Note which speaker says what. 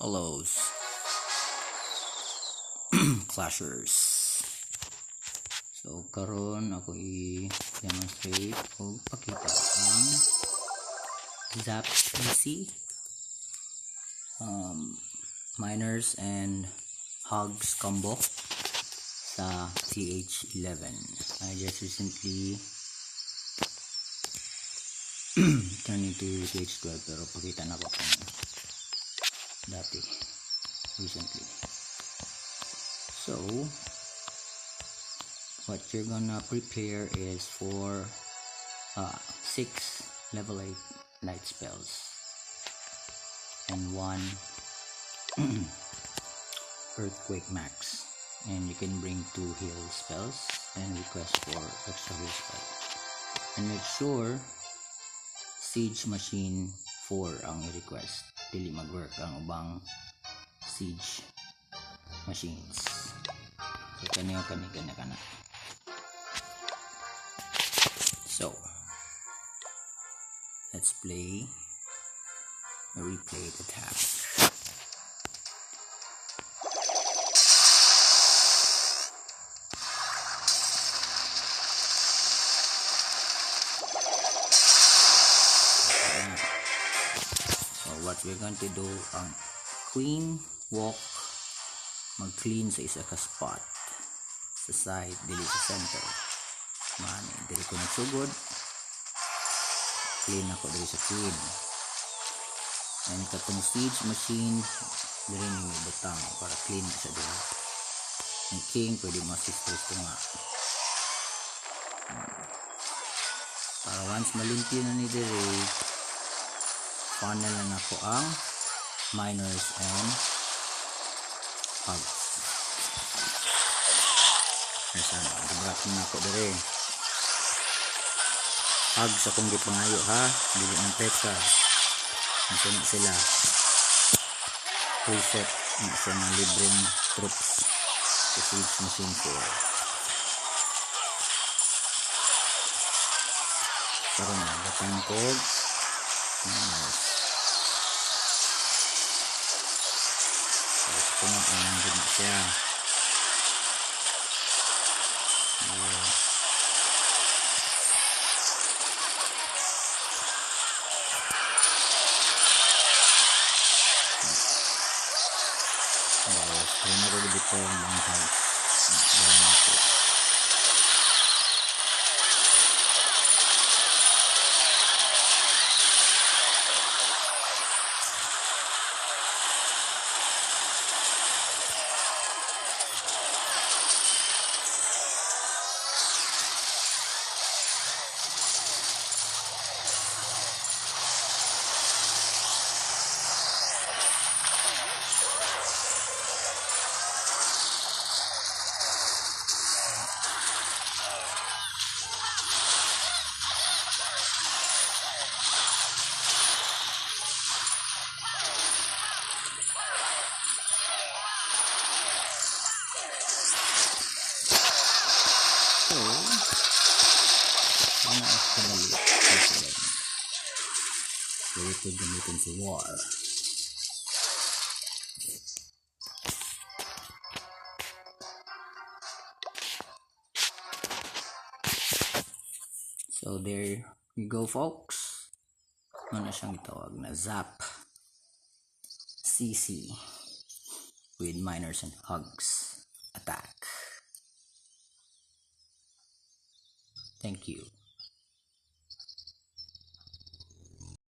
Speaker 1: Hello, Clashers. So karon ako i-demonstrate o pakita ang Zap PC miners and hogs combo sa TH11. I just recently turned into TH12 pero pakita na ko kung dati recently. So what you're gonna prepare is for 6 level 8 light spells and 1 earthquake max, and you can bring 2 heal spells and request for extra heal spell, and make sure siege machine 4 ang i-request, dili mag-work ang ubang siege machines. So kaniya. So let's play the replay the task. So what we're going to do, ang queen walk, mag-clean sa isa ka spot sa side, dili sa center. Man, dili ko nagsugod, clean ako dili sa queen. And katong siege machine dili ni may butang para clean sa dili. Ang king pwede mo assist ko nga. Para once malimpyo na ni diri, funnel na ako ang miners and hogs. Ayan, gibrak na ako diri. Hogs akong gipangayo ha, dili ng pecha. Nasa na sila preset sa mga libreng troops sa siege machine 4. Karon na gatang kog miners. Tapos ko na ang gina siya. Kaya na rin dito ang mga house. Galing ako. So, mga kadali ito gamitin sa war. So there you go folks. Ano siyang itawag na Zap CC with miners and hogs attack. Thank you.